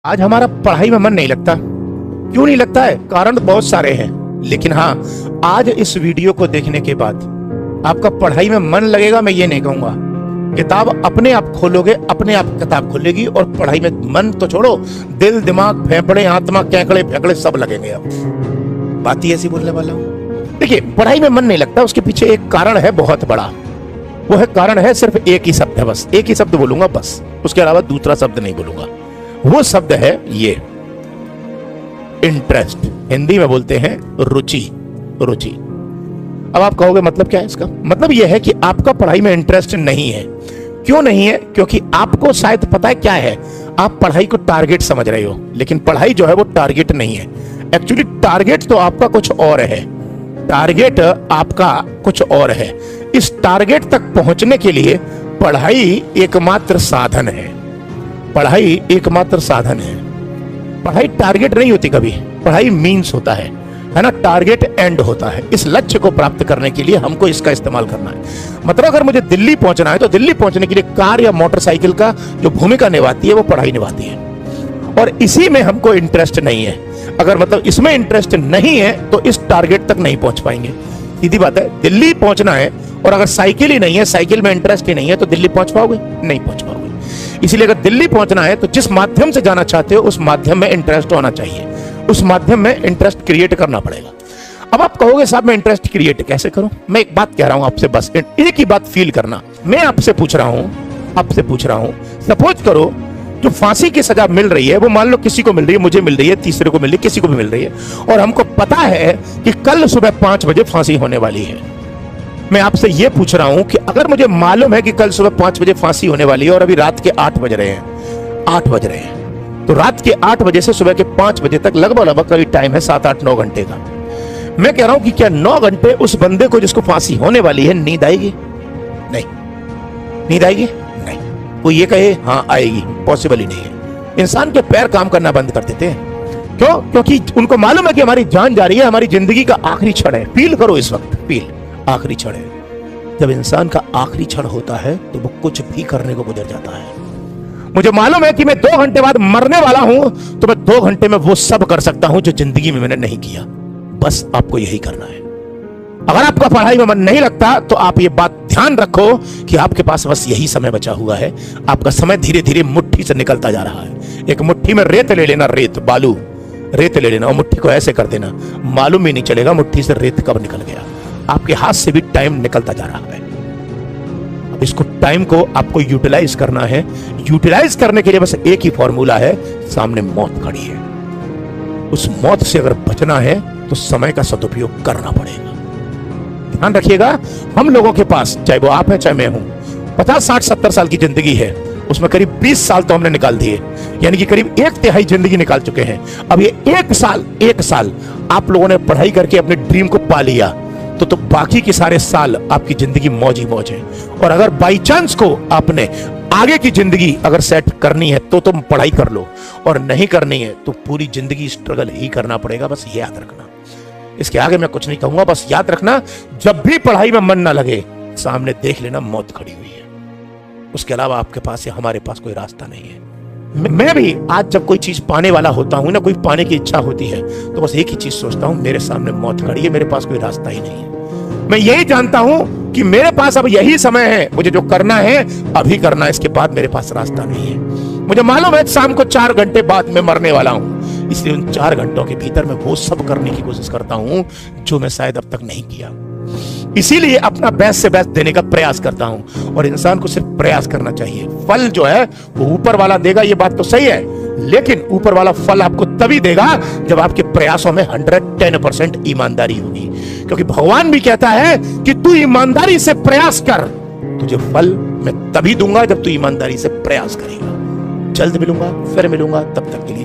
आज हमारा पढ़ाई में मन नहीं लगता। क्यों नहीं लगता है? कारण तो बहुत सारे हैं, लेकिन हाँ, आज इस वीडियो को देखने के बाद आपका पढ़ाई में मन लगेगा। मैं ये नहीं कहूंगा, किताब अपने आप खोलोगे, अपने आप किताब खुलेगी और पढ़ाई में मन तो छोड़ो, दिल, दिमाग, फेफड़े, आत्मा, केकड़े फेकड़े सब लगेंगे। अब बात ही ऐसी बोलने वाला हूं। देखिए, पढ़ाई में मन नहीं लगता, उसके पीछे एक कारण है बहुत बड़ा। वो है कारण है सिर्फ एक ही शब्द है, बस एक ही शब्द बोलूंगा, बस उसके अलावा दूसरा शब्द नहीं बोलूंगा। वो शब्द है ये इंटरेस्ट। हिंदी में बोलते हैं रुचि। रुचि। अब आप कहोगे मतलब क्या है इसका? मतलब यह है कि आपका पढ़ाई में इंटरेस्ट नहीं है। क्यों नहीं है? क्योंकि आपको शायद पता है क्या है, आप पढ़ाई को टारगेट समझ रहे हो, लेकिन पढ़ाई जो है वो टारगेट नहीं है। एक्चुअली टारगेट तो आपका कुछ और है। टारगेट आपका कुछ और है। इस टारगेट तक पहुंचने के लिए पढ़ाई एकमात्र साधन है। पढ़ाई एकमात्र साधन है। पढ़ाई टारगेट नहीं होती कभी, पढ़ाई मीन्स होता है ना। टारगेट एंड होता है। इस लक्ष्य को प्राप्त करने के लिए हमको इसका इस्तेमाल करना है। मतलब अगर मुझे दिल्ली पहुंचना है तो दिल्ली पहुंचने के लिए कार या मोटरसाइकिल का जो भूमिका निभाती है वो पढ़ाई निभाती है, और इसी में हमको इंटरेस्ट नहीं है। अगर मतलब इसमें इंटरेस्ट नहीं है तो इस टारगेट तक नहीं पहुंच पाएंगे। सीधी बात है, दिल्ली पहुंचना है और अगर साइकिल ही नहीं है, साइकिल में इंटरेस्ट ही नहीं है, तो दिल्ली पहुंच पाओगे? नहीं पहुंच पाओगे। इसलिए अगर दिल्ली पहुंचना है तो जिस माध्यम से जाना चाहते हो उस माध्यम में इंटरेस्ट होना चाहिए, उस माध्यम में इंटरेस्ट क्रिएट करना पड़ेगा। अब आप कहोगे साहब मैं इंटरेस्ट क्रिएट कैसे करूं? मैं एक बात कह रहा हूं आपसे, बस एक ही बात फील करना। मैं आपसे पूछ रहा हूं, सपोज करो जो फांसी की सजा मिल रही है वो मान लो किसी को मिल रही है, मुझे मिल रही है, तीसरे को मिल रही है, किसी को भी मिल रही है, और हमको पता है कि कल सुबह 5 बजे फांसी होने वाली है। मैं आपसे यह पूछ रहा हूं कि अगर मुझे मालूम है कि कल सुबह 5 बजे फांसी होने वाली है और अभी रात के 8 बज रहे हैं, तो रात के 8 बजे से सुबह के 5 बजे तक लगभग कभी टाइम है 7-8-9 घंटे का। मैं कह रहा हूं कि क्या 9 घंटे उस बंदे को जिसको फांसी होने वाली है नींद आएगी? नहीं। नींद आएगी? नहीं। कोई ये कहे हाँ आएगी, पॉसिबल ही नहीं है। इंसान के पैर काम करना बंद कर देते हैं। क्यों? क्योंकि उनको मालूम है कि हमारी जान जा रही है, हमारी जिंदगी का आखिरी क्षण है। फील करो इस वक्त, फील, आखिरी क्षण है। जब इंसान का आखिरी क्षण होता है तो वो कुछ भी करने को गुजर जाता है। मुझे मालूम है कि मैं 2 घंटे बाद मरने वाला हूं, तो मैं 2 घंटे में वो सब कर सकता हूं जो जिंदगी में मैंने नहीं किया। बस आपको यही करना है। अगर आपका पढ़ाई में मन नहीं लगता तो आप ये बात ध्यान रखो कि आपके पास बस यही समय बचा हुआ है। आपका समय धीरे धीरे मुट्ठी से निकलता जा रहा है। एक मुट्ठी में रेत ले लेना, रेत, बालू, रेत ले लेना और मुट्ठी को ऐसे कर देना, मालूम ही नहीं चलेगा मुट्ठी से रेत कब निकल गया। आपके हाथ से भी टाइम निकलता जा रहा है। अब इसको, टाइम को आपको यूटिलाइज करना है। यूटिलाइज करने के लिए बस एक ही फॉर्मूला है, सामने मौत खड़ी है। उस मौत से अगर बचना है तो समय का सदुपयोग करना पड़ेगा। ध्यान रखिएगा, हम लोगों के पास, चाहे वो आप हैं चाहे मैं हूं, 50, 60, 70 साल की जिंदगी है, उसमें करीब 20 साल तो हमने निकाल दिए, यानी कि करीब 1/3 जिंदगी निकाल चुके हैं। अब ये एक साल आप लोगों ने पढ़ाई करके अपने ड्रीम को पा लिया, तो बाकी के सारे साल आपकी जिंदगी मौज ही मौज है। और अगर बाई चांस को आपने आगे की जिंदगी अगर सेट करनी है तो तुम पढ़ाई कर लो, और नहीं करनी है तो पूरी जिंदगी स्ट्रगल ही करना पड़ेगा। बस याद रखना, इसके आगे मैं कुछ नहीं कहूंगा। बस याद रखना, जब भी पढ़ाई में मन ना लगे, सामने देख लेना मौत खड़ी हुई है। उसके अलावा आपके पास या हमारे पास कोई रास्ता नहीं है। मैं भी आज जब कोई चीज पाने वाला होता हूं ना, कोई पाने की इच्छा होती है, तो बस एक ही चीज सोचता हूं, मेरे सामने मौत खड़ी है, मेरे पास कोई रास्ता ही नहीं है। मैं यही जानता हूं कि मेरे पास अब यही समय है, मुझे जो करना है अभी करना है, इसके बाद मेरे पास रास्ता नहीं है। मुझे मालूम है शाम को 4 घंटे बाद मैं मरने वाला हूं, इसलिए उन 4 घंटों के भीतर मैं वो सब करने की कोशिश करता हूं जो मैं शायद अब तक नहीं किया। इसीलिए अपना बेस्ट से बेस्ट देने का प्रयास करता हूं, और इंसान को सिर्फ प्रयास करना चाहिए। फल जो है वो ऊपर वाला देगा, ये बात तो सही है, लेकिन ऊपर वाला फल आपको तभी देगा जब आपके प्रयासों में 110% ईमानदारी होगी। क्योंकि भगवान भी कहता है कि तू ईमानदारी से प्रयास कर, तुझे फल मैं तभी दूंगा जब तू ईमानदारी से प्रयास करेगा। जल्द मिलूंगा, फिर मिलूंगा, तब तक के लिए